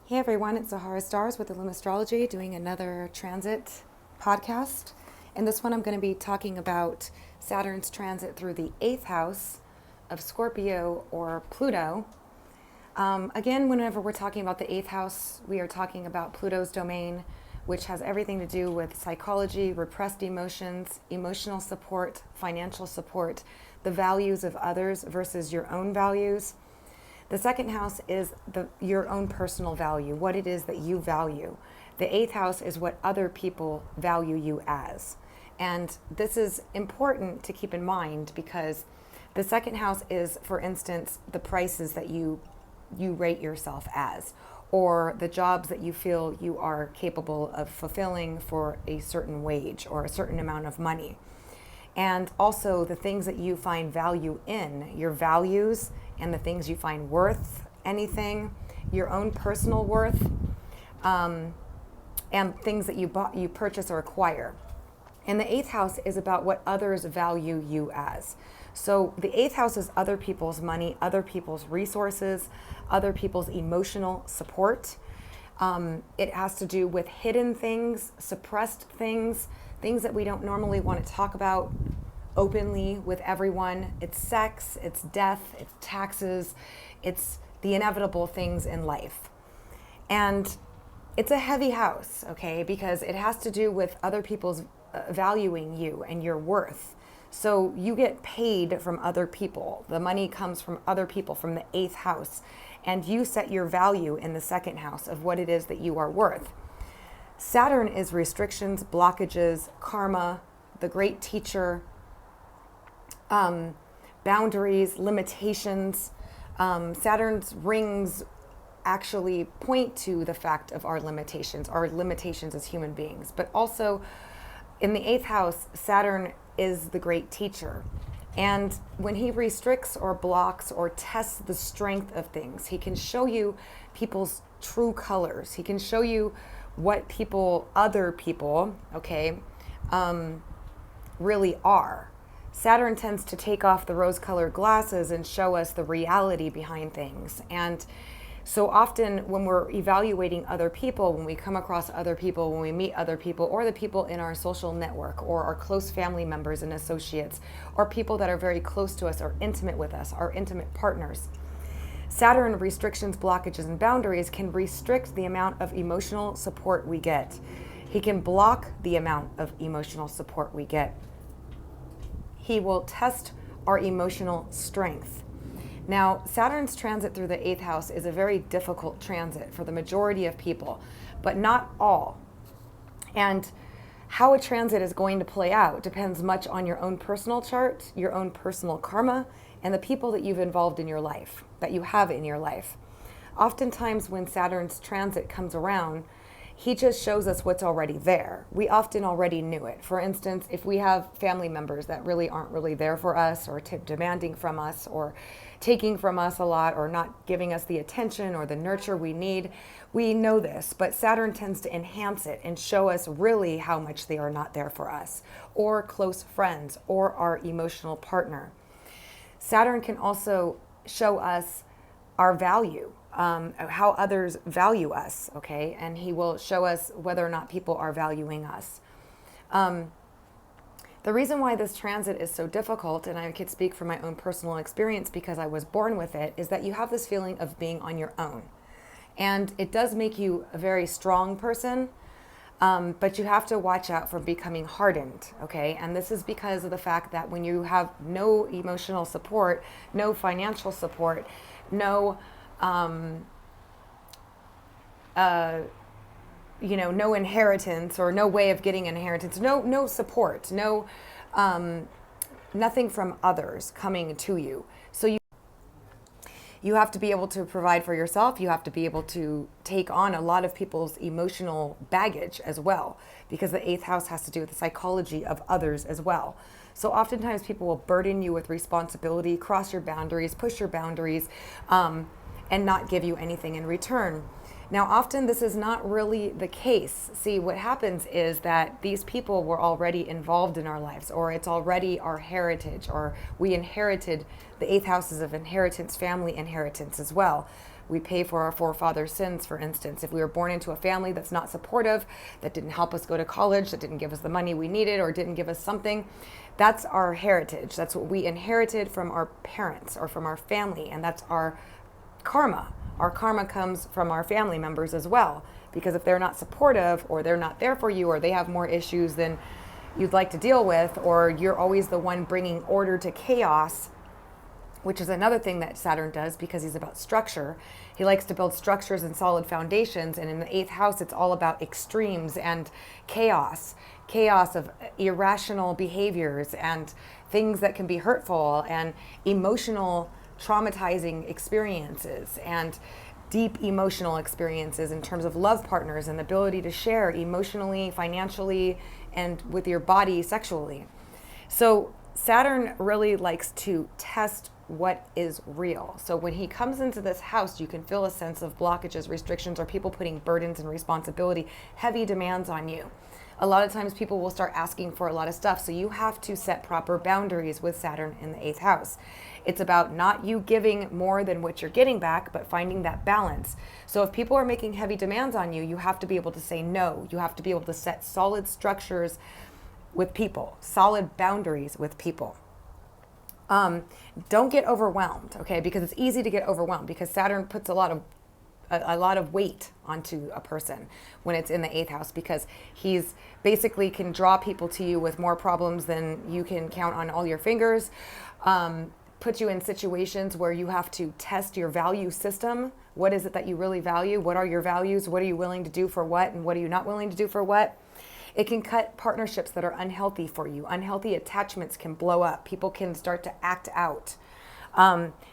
Hey everyone, it's Zahara Stars with Illume Astrology doing another transit podcast. In this one, I'm going to be talking about Saturn's transit through the 8th house of Scorpio or Pluto. Again, whenever we're talking about the 8th house, we are talking about Pluto's domain, which has everything to do with psychology, repressed emotions, emotional support, financial support, the values of others versus your own values. The 2nd house is your own personal value, what it is that you value. The 8th house is what other people value you as. And this is important to keep in mind because the 2nd house is, for instance, the prices that you rate yourself as, or the jobs that you feel you are capable of fulfilling for a certain wage or a certain amount of money. And also the things that you find value in, your values and the things you find worth anything, your own personal worth, and things that you purchase or acquire. And the 8th house is about what others value you as. So the 8th house is other people's money, other people's resources, other people's emotional support. It has to do with hidden things, suppressed things, things that we don't normally want to talk about openly with everyone. It's sex, it's death, it's taxes, it's the inevitable things in life. And it's a heavy house, okay, because it has to do with other people's valuing you and your worth. So you get paid from other people. The money comes from other people, from the 8th house. And you set your value in the 2nd house of what it is that you are worth. Saturn is restrictions, blockages, karma, the great teacher, boundaries, limitations. Saturn's rings actually point to the fact of our limitations as human beings. But also in the 8th house, Saturn is the great teacher. And when he restricts or blocks or tests the strength of things, he can show you people's true colors. He can show you what other people, okay, really are. Saturn tends to take off the rose-colored glasses and show us the reality behind things. And so often when we're evaluating other people, when we come across other people, when we meet other people, or the people in our social network, or our close family members and associates, or people that are very close to us, or intimate with us, our intimate partners, Saturn restrictions, blockages, and boundaries can restrict the amount of emotional support we get. He can block the amount of emotional support we get. He will test our emotional strength. Now, Saturn's transit through the 8th house is a very difficult transit for the majority of people, but not all. And how a transit is going to play out depends much on your own personal chart, your own personal karma, and the people that you've involved in your life, that you have in your life. Oftentimes when Saturn's transit comes around, he just shows us what's already there. We often already knew it. For instance, if we have family members that really aren't really there for us, or demanding from us, or taking from us a lot, or not giving us the attention or the nurture we need, we know this. But Saturn tends to enhance it and show us really how much they are not there for us, or close friends, or our emotional partner. Saturn can also show us our value, how others value us, okay? And he will show us whether or not people are valuing us. The reason why this transit is so difficult, and I could speak from my own personal experience because I was born with it, is that you have this feeling of being on your own. And it does make you a very strong person, but you have to watch out for becoming hardened, okay? And this is because of the fact that when you have no emotional support, no financial support, no no inheritance, or no way of getting inheritance, no support, nothing from others coming to you. So you have to be able to provide for yourself. You have to be able to take on a lot of people's emotional baggage as well, because the 8th house has to do with the psychology of others as well. So oftentimes people will burden you with responsibility, cross your boundaries, push your boundaries, and not give you anything in return. Now, often this is not really the case. See, what happens is that these people were already involved in our lives, or it's already our heritage, or we inherited the 8th houses of inheritance, family inheritance as well. We pay for our forefathers' sins, for instance. If we were born into a family that's not supportive, that didn't help us go to college, that didn't give us the money we needed, or didn't give us something, that's our heritage. That's what we inherited from our parents or from our family, and that's our karma. Our karma comes from our family members as well, because if they're not supportive, or they're not there for you, or they have more issues than you'd like to deal with, or you're always the one bringing order to chaos, which is another thing that Saturn does because he's about structure. He likes to build structures and solid foundations, and in the 8th house, it's all about extremes and chaos of irrational behaviors and things that can be hurtful and emotional traumatizing experiences and deep emotional experiences in terms of love partners and the ability to share emotionally, financially, and with your body sexually. So Saturn really likes to test what is real. So when he comes into this house, you can feel a sense of blockages, restrictions, or people putting burdens and responsibility, heavy demands on you. A lot of times people will start asking for a lot of stuff, so you have to set proper boundaries with Saturn in the 8th house. It's about not you giving more than what you're getting back, but finding that balance. So if people are making heavy demands on you, you have to be able to say no. You have to be able to set solid structures with people, solid boundaries with people. Don't get overwhelmed, okay? Because it's easy to get overwhelmed because Saturn puts a lot of weight onto a person when it's in the 8th house, because he's basically can draw people to you with more problems than you can count on all your fingers. Put you in situations where you have to test your value system. What is it that you really value? What are your values? What are you willing to do for what? And what are you not willing to do for what? It can cut partnerships that are unhealthy for you. Unhealthy attachments can blow up. People can start to act out.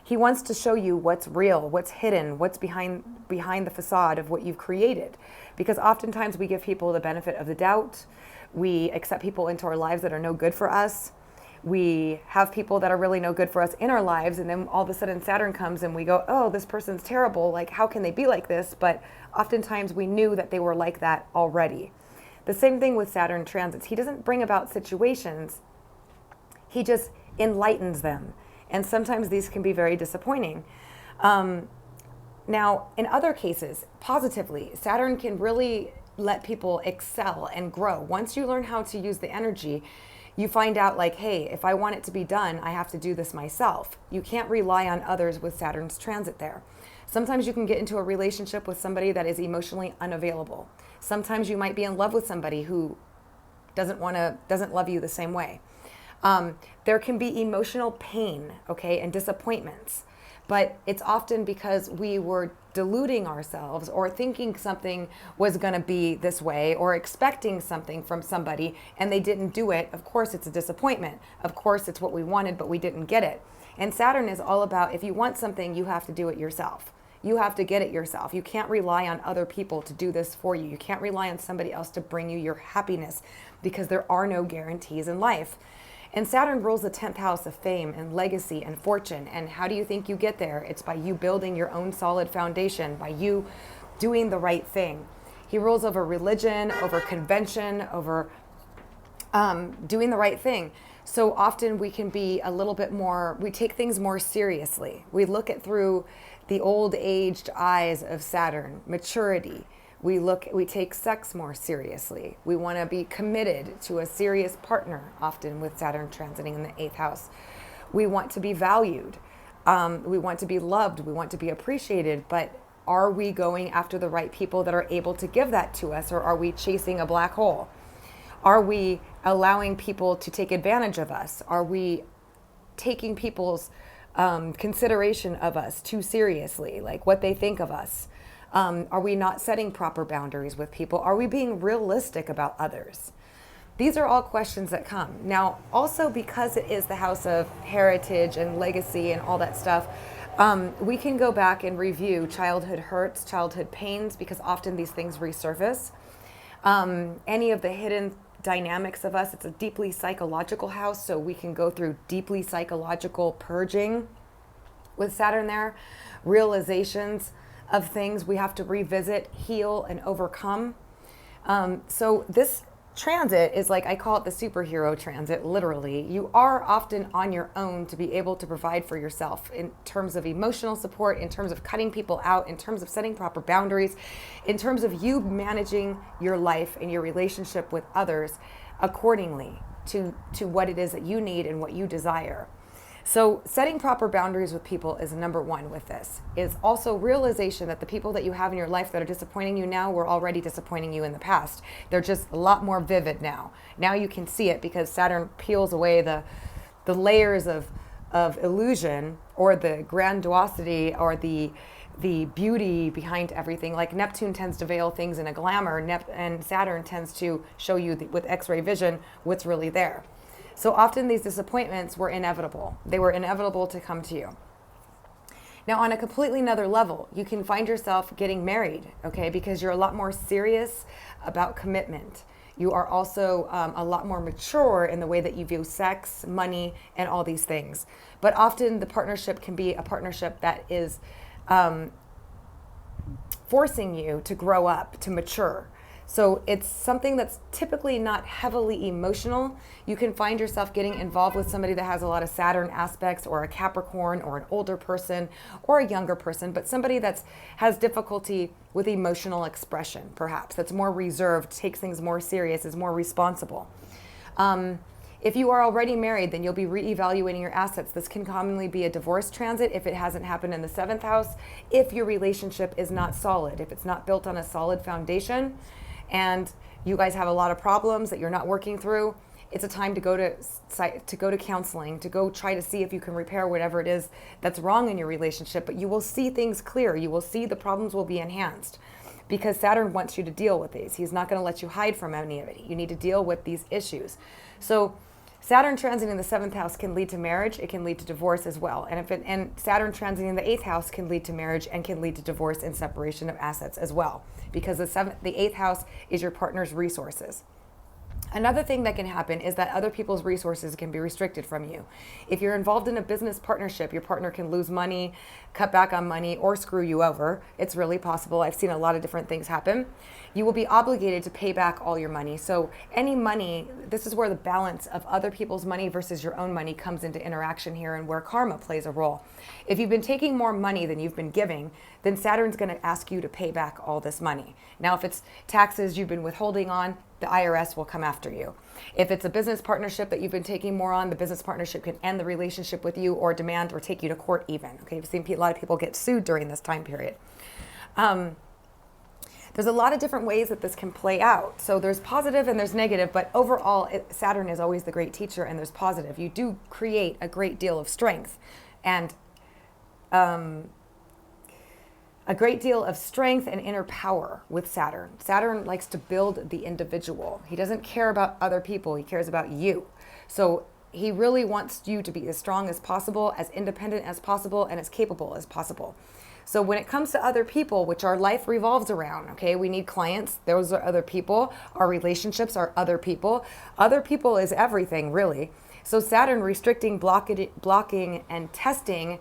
He wants to show you what's real, what's hidden, what's behind the facade of what you've created. Because oftentimes we give people the benefit of the doubt. We accept people into our lives that are no good for us. We have people that are really no good for us in our lives, and then all of a sudden Saturn comes and we go, oh, this person's terrible. Like, how can they be like this? But oftentimes we knew that they were like that already. The same thing with Saturn transits. He doesn't bring about situations. He just enlightens them. And sometimes these can be very disappointing. Now, in other cases, positively, Saturn can really let people excel and grow. Once you learn how to use the energy, you find out like, hey, if I want it to be done, I have to do this myself. You can't rely on others with Saturn's transit there. Sometimes you can get into a relationship with somebody that is emotionally unavailable. Sometimes you might be in love with somebody who doesn't love you the same way. There can be emotional pain, okay, and disappointments. But it's often because we were deluding ourselves or thinking something was going to be this way or expecting something from somebody and they didn't do it. Of course, it's a disappointment. Of course, it's what we wanted, but we didn't get it. And Saturn is all about, if you want something, you have to do it yourself. You have to get it yourself. You can't rely on other people to do this for you. You can't rely on somebody else to bring you your happiness because there are no guarantees in life. And Saturn rules the 10th house of fame and legacy and fortune. And how do you think you get there? It's by you building your own solid foundation, by you doing the right thing. He rules over religion, over convention, over doing the right thing. So often we can be a little bit more, we take things more seriously. We look at through the old aged eyes of Saturn, maturity. We take sex more seriously. We want to be committed to a serious partner, often with Saturn transiting in the 8th house. We want to be valued. We want to be loved. We want to be appreciated. But are we going after the right people that are able to give that to us, or are we chasing a black hole? Are we allowing people to take advantage of us? Are we taking people's consideration of us too seriously, like what they think of us? Are we not setting proper boundaries with people? Are we being realistic about others? These are all questions that come. Now, also because it is the house of heritage and legacy and all that stuff, we can go back and review childhood hurts, childhood pains, because often these things resurface. Any of the hidden dynamics of us, it's a deeply psychological house, so we can go through deeply psychological purging with Saturn there, realizations of things we have to revisit, heal, and overcome. So this transit is like, I call it the superhero transit, literally. You are often on your own to be able to provide for yourself in terms of emotional support, in terms of cutting people out, in terms of setting proper boundaries, in terms of you managing your life and your relationship with others accordingly to what it is that you need and what you desire. So setting proper boundaries with people is number one with this. Is also realization that the people that you have in your life that are disappointing you now were already disappointing you in the past. They're just a lot more vivid now. Now you can see it because Saturn peels away the layers of illusion or the grandiosity or the beauty behind everything. Like Neptune tends to veil things in a glamour, and Saturn tends to show you with X-ray vision what's really there. So often these disappointments were inevitable. They were inevitable to come to you. Now, on a completely another level, you can find yourself getting married, okay, because you're a lot more serious about commitment. You are also a lot more mature in the way that you view sex, money, and all these things. But often the partnership can be a partnership that is forcing you to grow up, to mature. So it's something that's typically not heavily emotional. You can find yourself getting involved with somebody that has a lot of Saturn aspects, or a Capricorn, or an older person, or a younger person, but somebody that has difficulty with emotional expression, perhaps, that's more reserved, takes things more serious, is more responsible. If you are already married, then you'll be reevaluating your assets. This can commonly be a divorce transit if it hasn't happened in the 7th house, if your relationship is not solid, if it's not built on a solid foundation, and you guys have a lot of problems that you're not working through. It's a time to go to counseling, to go try to see if you can repair whatever it is that's wrong in your relationship. But you will see things clear. You will see the problems will be enhanced because Saturn wants you to deal with these. He's not going to let you hide from any of it. You need to deal with these issues. So Saturn transiting the 7th house can lead to marriage. It can lead to divorce as well. And Saturn transiting the 8th house can lead to marriage and can lead to divorce and separation of assets as well, because the 8th house is your partner's resources. Another thing that can happen is that other people's resources can be restricted from you. If you're involved in a business partnership, your partner can lose money, cut back on money, or screw you over. It's really possible. I've seen a lot of different things happen. You will be obligated to pay back all your money. So any money, this is where the balance of other people's money versus your own money comes into interaction here, and where karma plays a role. If you've been taking more money than you've been giving, then Saturn's going to ask you to pay back all this money. Now, if it's taxes you've been withholding on, the IRS will come after you. If it's a business partnership that you've been taking more on, the business partnership can end the relationship with you, or demand or take you to court even. Okay, you've seen a lot of people get sued during this time period. There's a lot of different ways that this can play out. So there's positive and there's negative, but overall, Saturn is always the great teacher, and there's positive. You do create a great deal of strength and a great deal of strength and inner power with Saturn. Saturn likes to build the individual. He doesn't care about other people. He cares about you. So he really wants you to be as strong as possible, as independent as possible, and as capable as possible. So when it comes to other people, which our life revolves around, okay, we need clients. Those are other people. Our relationships are other people. Other people is everything, really. So Saturn restricting, blocking, and testing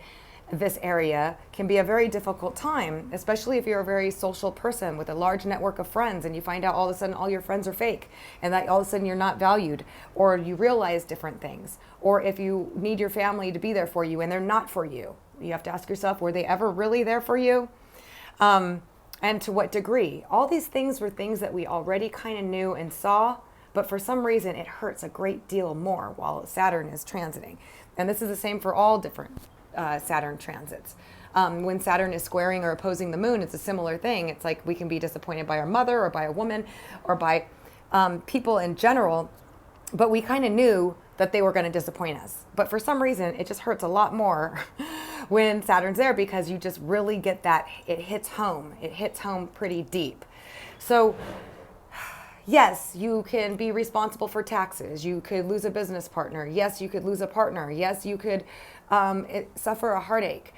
this area can be a very difficult time, especially if you're a very social person with a large network of friends, and you find out all of a sudden all your friends are fake, and that all of a sudden you're not valued, or you realize different things, or if you need your family to be there for you and they're not for you. You have to ask yourself, were they ever really there for you? And to what degree? All these things were things that we already kind of knew and saw, but for some reason it hurts a great deal more while Saturn is transiting. And this is the same for all different Saturn transits. When Saturn is squaring or opposing the moon, it's a similar thing. It's like we can be disappointed by our mother or by a woman or by people in general, but we kind of knew that they were going to disappoint us. But for some reason, it just hurts a lot more when Saturn's there, because you just really get that. It hits home. It hits home pretty deep. So yes, you can be responsible for taxes. You could lose a business partner. Yes, you could lose a partner. Yes, you could suffer a heartache.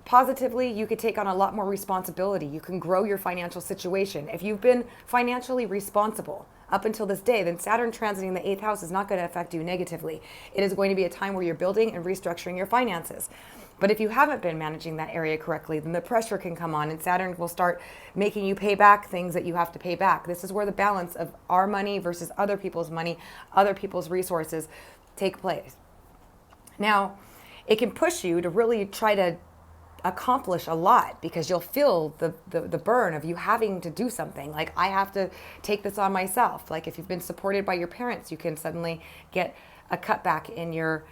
Positively, you could take on a lot more responsibility. You can grow your financial situation. If you've been financially responsible up until this day, then Saturn transiting the 8th house is not going to affect you negatively. It is going to be a time where you're building and restructuring your finances. But if you haven't been managing that area correctly, then the pressure can come on and Saturn will start making you pay back things that you have to pay back. This is where the balance of our money versus other people's money, other people's resources take place. Now, it can push you to really try to accomplish a lot because you'll feel the burn of you having to do something. Like, I have to take this on myself. Like, if you've been supported by your parents, you can suddenly get a cutback in your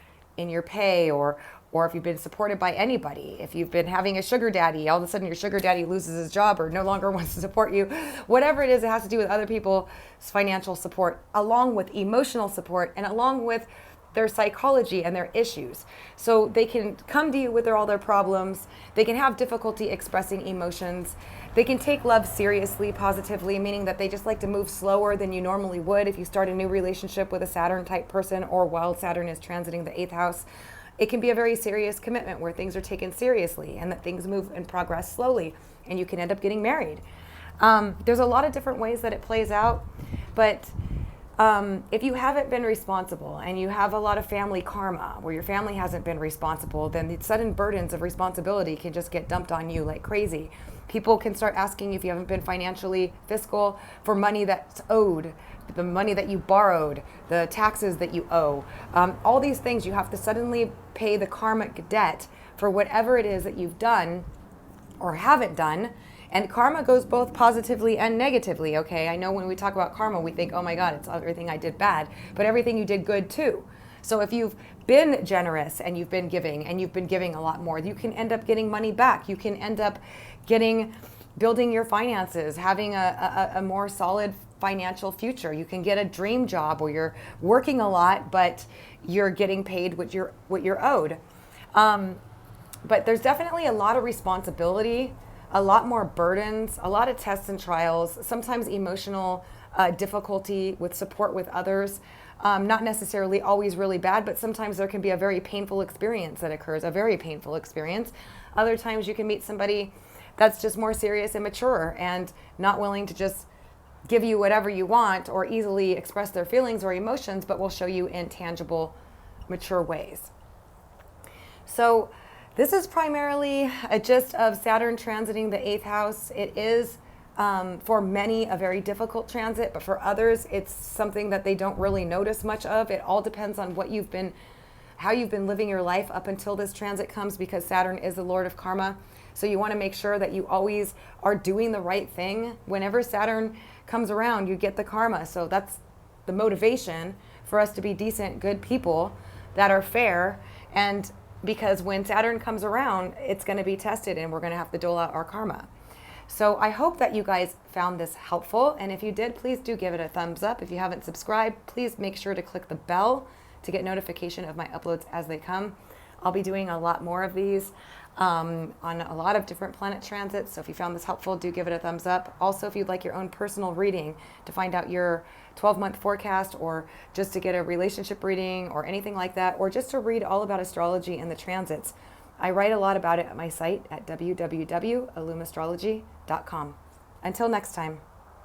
pay, or if you've been supported by anybody. If you've been having a sugar daddy, all of a sudden your sugar daddy loses his job or no longer wants to support you. Whatever it is, it has to do with other people's financial support, along with emotional support, and along with their psychology and their issues. So they can come to you with all their problems. They can have difficulty expressing emotions. They can take love seriously, positively, meaning that they just like to move slower than you normally would if you start a new relationship with a Saturn type person, or while Saturn is transiting the 8th house. It can be a very serious commitment where things are taken seriously and that things move and progress slowly, and you can end up getting married. There's a lot of different ways that it plays out, but if you haven't been responsible and you have a lot of family karma where your family hasn't been responsible, then the sudden burdens of responsibility can just get dumped on you like crazy. People can start asking you, if you haven't been financially fiscal, for money that's owed, the money that you borrowed, the taxes that you owe. All these things, you have to suddenly pay the karmic debt for whatever it is that you've done or haven't done. And karma goes both positively and negatively, okay? I know when we talk about karma, we think, oh my God, it's everything I did bad, but everything you did good too. So if you've been generous and you've been giving a lot more, you can end up getting money back. You can end up building your finances, having a more solid financial future. You can get a dream job where you're working a lot, but you're getting paid what you're owed. But there's definitely a lot of responsibility, a lot more burdens, a lot of tests and trials, sometimes emotional difficulty with support with others. Not necessarily always really bad, but sometimes there can be a very painful experience that occurs, a very painful experience. Other times you can meet somebody that's just more serious and mature and not willing to just give you whatever you want or easily express their feelings or emotions, but will show you in tangible, mature ways. So this is primarily a gist of Saturn transiting the 8th house. It is, for many, a very difficult transit, but for others, it's something that they don't really notice much of. It all depends on how you've been living your life up until this transit comes, because Saturn is the Lord of Karma. So you want to make sure that you always are doing the right thing. Whenever Saturn comes around, you get the karma. So that's the motivation for us to be decent, good people that are fair. And because when Saturn comes around, it's going to be tested and we're going to have to dole out our karma. So I hope that you guys found this helpful. And if you did, please do give it a thumbs up. If you haven't subscribed, please make sure to click the bell to get notification of my uploads as they come. I'll be doing a lot more of these on a lot of different planet transits. So if you found this helpful, do give it a thumbs up. Also, if you'd like your own personal reading to find out your 12-month forecast, or just to get a relationship reading or anything like that, or just to read all about astrology and the transits, I write a lot about it at my site at www.illumeastrology.com. Until next time.